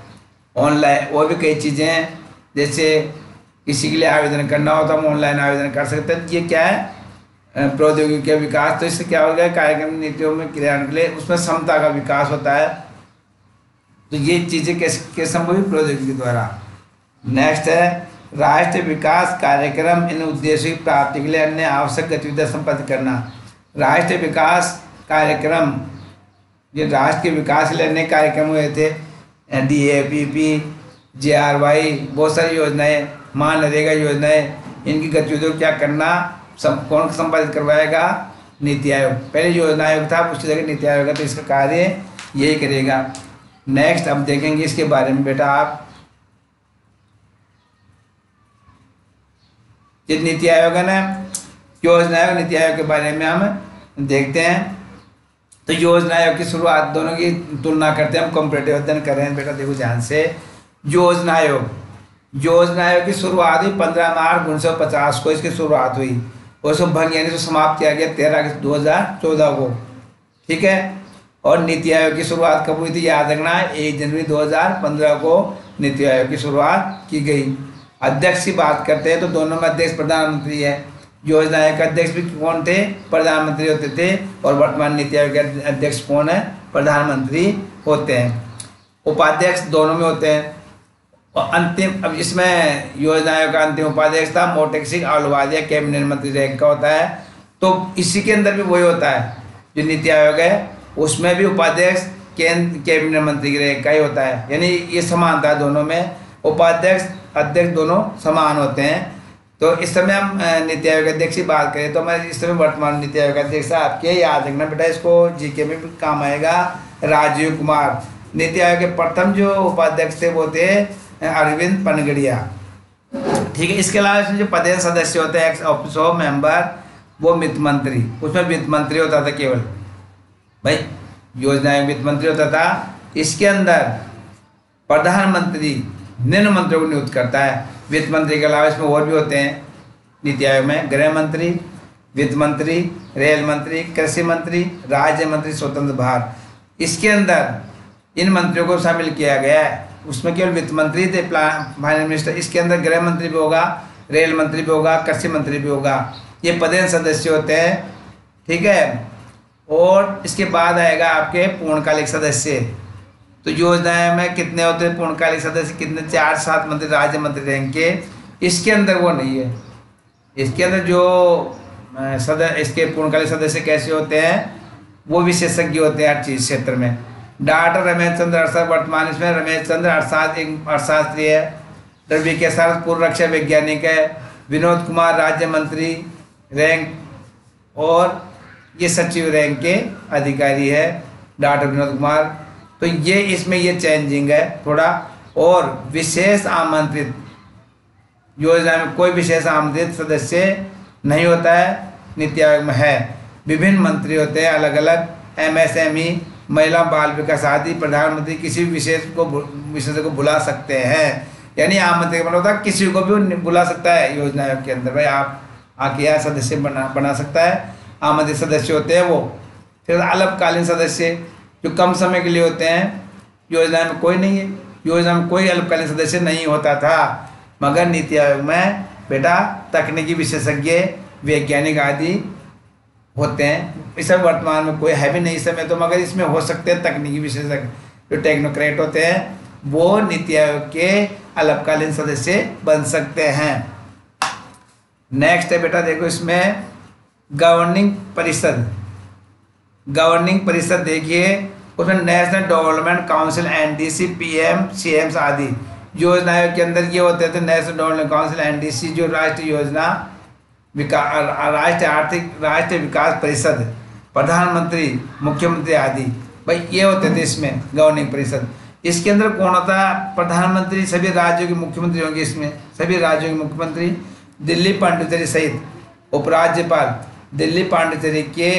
ऑनलाइन और भी कई चीज़ें, जैसे किसी के लिए आवेदन करना हो तो हम ऑनलाइन आवेदन कर सकते हैं। ये क्या है, प्रौद्योगिकी का विकास। तो इससे क्या हो गया, कार्यक्रम नीतियों में क्रियान्वयन के लिए उसमें क्षमता का विकास होता है। तो ये चीज़ें कैसे संभव प्रौद्योगिकी द्वारा। नेक्स्ट है राष्ट्रीय विकास कार्यक्रम इन उद्देश्यों की प्राप्ति के लिए अन्य आवश्यक गतिविधियां संपन्न करना। राष्ट्रीय विकास कार्यक्रम, ये राष्ट्र के विकास के लिए अन्य कार्यक्रम हुए थे, DAPP, JRY, बहुत सारी योजनाएं, मनरेगा योजनाएं, इनकी गतिविधियों को क्या करना, कौन संपादित करवाएगा, नीति आयोग। पहले योजना आयोग था, उसकी जगह नीति आयोग है, तो इसका कार्य यही करेगा। नेक्स्ट अब देखेंगे इसके बारे में बेटा आप, ये नीति आयोग है ना, योजना आयोग नीति आयोग के बारे में हम देखते हैं। तो योजना आयोग की शुरुआत, दोनों की तुलना करते हैं हम, कंपैरेटिव अध्ययन कर रहे हैं बेटा, देखो ध्यान से। योजना आयोग की शुरुआत हुई 15 मार्च 1950 को, इसकी शुरुआत हुई और इसको भंग यानी तो समाप्त किया गया 13 अगस्त 2014 को। ठीक है, और नीति आयोग की शुरुआत कब हुई थी, याद रखना, 1 जनवरी 2015 को नीति आयोग की शुरुआत की गई। अध्यक्ष की बात करते हैं तो दोनों में अध्यक्ष प्रधानमंत्री है। योजना आयोग के अध्यक्ष भी कौन थे? प्रधानमंत्री होते थे। और वर्तमान नीति आयोग के अध्यक्ष कौन है? प्रधानमंत्री होते हैं। उपाध्यक्ष दोनों में होते हैं। और अंतिम, अब इसमें योजना आयोग का अंतिम उपाध्यक्ष था मोटेक सिंह ahluwalia, कैबिनेट मंत्री रैंक का होता है। तो इसी के अंदर भी वही होता है, जो नीति आयोग है उसमें भी उपाध्यक्ष कैबिनेट मंत्री के रैंक का ही होता है। यानी ये समानता है दोनों में, उपाध्यक्ष अध्यक्ष दोनों समान होते हैं। तो इस समय हम नीति आयोग अध्यक्ष की बात करें तो मैं इस समय वर्तमान नीति आयोग अध्यक्ष आपके याद रखना बेटा, इसको जीके में भी काम आएगा, राजीव कुमार। नीति आयोग के प्रथम जो उपाध्यक्ष थे वो थे अरविंद पनगड़िया। ठीक है। इसके अलावा इसमें जो पदेन सदस्य होते हैं एक्स ऑफिस ऑफ मेंबर, वो वित्त मंत्री, उसमें वित्त मंत्री होता था केवल भाई, योजना आयोग वित्त मंत्री होता था। इसके अंदर प्रधानमंत्री निम्न मंत्रियों को नियुक्त करता है। वित्त मंत्री के अलावा इसमें और भी होते हैं नीति आयोग में, गृह मंत्री, वित्त मंत्री, रेल मंत्री, कृषि मंत्री, राज्य मंत्री, स्वतंत्र भार। इसके अंदर इन मंत्रियों को शामिल किया गया है। उसमें केवल वित्त मंत्री थे, फाइनेंस मिनिस्टर। इसके अंदर गृह मंत्री भी होगा, रेल मंत्री भी होगा, कृषि मंत्री भी होगा। ये पदेन सदस्य होते हैं। ठीक है। और इसके बाद आएगा आपके पूर्णकालिक सदस्य। तो योजना में कितने होते हैं पूर्णकालिक सदस्य? कितने? 4-7 मंत्री राज्य मंत्री रैंक के। इसके अंदर वो नहीं है। इसके अंदर जो इसके पूर्णकालिक सदस्य कैसे होते हैं? वो विशेषज्ञ होते हैं हर चीज क्षेत्र में। डॉक्टर रमेश चंद्र अर्थशास्त्री, वर्तमान इसमें रमेश चंद्र अर्थशास्त्री है। रवि के साथ पूर्व रक्षा वैज्ञानिक है। विनोद कुमार राज्य मंत्री रैंक, और ये सचिव रैंक के अधिकारी है डॉक्टर विनोद कुमार। तो ये इसमें ये चेंजिंग है थोड़ा। और विशेष आमंत्रित, योजना में कोई विशेष आमंत्रित सदस्य नहीं होता है, नीति आयोग में है। विभिन्न मंत्री होते हैं अलग अलग, MSME, महिला बाल विकास आदि। प्रधानमंत्री किसी भी विशेष को बुला सकते हैं। यानी आमंत्रित मतलब होता है किसी को भी बुला सकता है योजना आयोग के अंदर, भाई आप आके यहाँ सदस्य बना सकता है। आमंत्रित सदस्य होते हैं वो। फिर अल्पकालीन सदस्य जो कम समय के लिए होते हैं, योजना में कोई नहीं है। योजना में कोई अल्पकालीन सदस्य नहीं होता था, मगर नीति आयोग में बेटा तकनीकी विशेषज्ञ, वैज्ञानिक आदि होते हैं। इस समय वर्तमान में कोई है भी नहीं इस समय तो, मगर इसमें हो सकते हैं तकनीकी विशेषज्ञ जो टेक्नोक्रेट होते हैं, वो नीति आयोग के अल्पकालीन सदस्य बन सकते हैं। नेक्स्ट है बेटा, देखो इसमें गवर्निंग परिषद। गवर्निंग परिषद देखिए, उसमें national development council, NDC, PM, CMs आदि योजना आयोग के अंदर ये होते थे। नेशनल डेवलपमेंट काउंसिल, NDC जो राष्ट्रीय योजना राष्ट्रीय विकास परिषद, प्रधानमंत्री, मुख्यमंत्री आदि, भाई ये होते थे इसमें गवर्निंग परिषद। इसके अंदर कौन होता है? प्रधानमंत्री, सभी राज्यों के मुख्यमंत्री होंगे इसमें, सभी राज्यों के मुख्यमंत्री, दिल्ली पांडिचेरी सहित उपराज्यपाल, दिल्ली पांडिचेरी के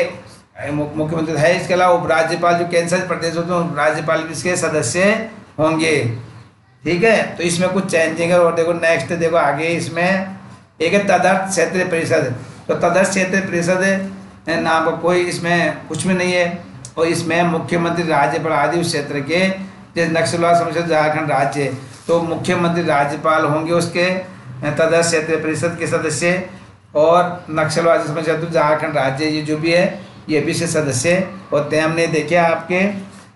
मुख्यमंत्री है। इसके अलावा उपराज्यपाल जो केंद्र शासित प्रदेश होते हैं, राज्यपाल भी इसके सदस्य होंगे। ठीक है। तो इसमें कुछ चेंजिंग है। और देखो नेक्स्ट देखो आगे, इसमें एक है तदर्थ क्षेत्रीय परिषद। तो तदर्थ क्षेत्रीय परिषद नाम का कोई इसमें कुछ भी नहीं है। और इसमें मुख्यमंत्री, राज्यपाल आदि उस क्षेत्र के, जैसे नक्सलवाद समस्या झारखंड राज्य, तो मुख्यमंत्री राज्यपाल होंगे उसके तदर्थ क्षेत्रीय परिषद के सदस्य। और नक्सलवाद समस्या तो झारखंड राज्य, ये जो भी है ये भी से सदस्य होते हैं। हमने देखे आपके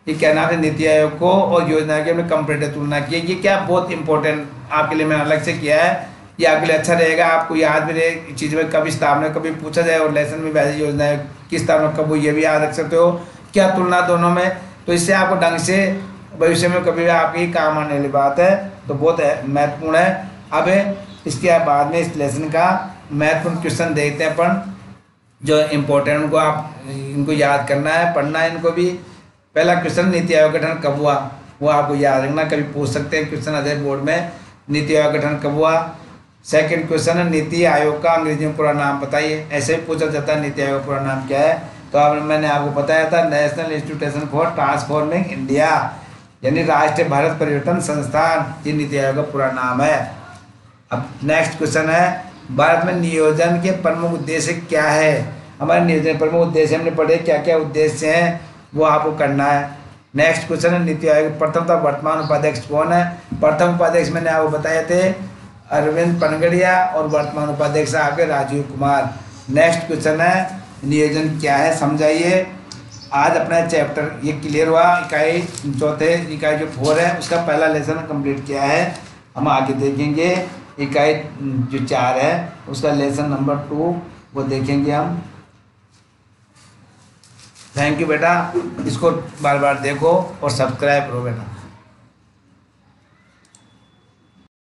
ये क्या नाम है, नीति आयोग को और योजना की हमने कंपेरेटिव तुलना की है। ये क्या बहुत इंपॉर्टेंट आपके लिए मैंने अलग से किया है, ये आपके लिए अच्छा रहेगा, आपको याद भी रहे चीज़ में। कभी स्थापना कभी पूछा जाए और लेसन में वैसे योजना है की स्थापना कब हुई, ये भी याद रख सकते हो, क्या तुलना दोनों में। तो इससे आपको ढंग से भविष्य में कभी भी आपके काम आने वाली बात है, तो बहुत महत्वपूर्ण है। अब इसके बाद में इस लेसन का महत्वपूर्ण क्वेश्चन देखते हैं अपन, जो इम्पोर्टेंट को आप इनको याद करना है, पढ़ना है इनको भी। पहला क्वेश्चन, नीति आयोग गठन कब हुआ, वो आपको याद रखना, कभी पूछ सकते हैं क्वेश्चन अजय बोर्ड में, नीति आयोग गठन कब हुआ। सेकंड क्वेश्चन है, नीति आयोग का अंग्रेजी में पूरा नाम बताइए। ऐसे ही पूछा जाता है नीति आयोग का पूरा नाम क्या है, तो अब मैंने आपको बताया था national institution for transforming India, यानी राष्ट्रीय भारत परिवर्तन संस्थान, ये नीति आयोग का पूरा नाम है। अब नेक्स्ट क्वेश्चन है, भारत में नियोजन के प्रमुख उद्देश्य क्या है। हमारे नियोजन प्रमुख उद्देश्य हमने पढ़े, क्या क्या उद्देश्य हैं वो आपको करना है। नेक्स्ट क्वेश्चन है, नीति आयोग प्रथम वर्तमान उपाध्यक्ष कौन है। प्रथम उपाध्यक्ष मैंने आपको बताए थे अरविंद पनगड़िया और वर्तमान उपाध्यक्ष आपके राजीव कुमार। नेक्स्ट क्वेश्चन है, नियोजन क्या है समझाइए। आज अपना चैप्टर ये क्लियर हुआ, इकाई चौथे इकाई जो 4 है उसका पहला लेसन कंप्लीट किया है। हम आगे देखेंगे इकाई जो 4 है उसका लेसन नंबर 2 वो देखेंगे हम। थैंक यू बेटा, इसको बार बार देखो और सब्सक्राइब करो बेटा।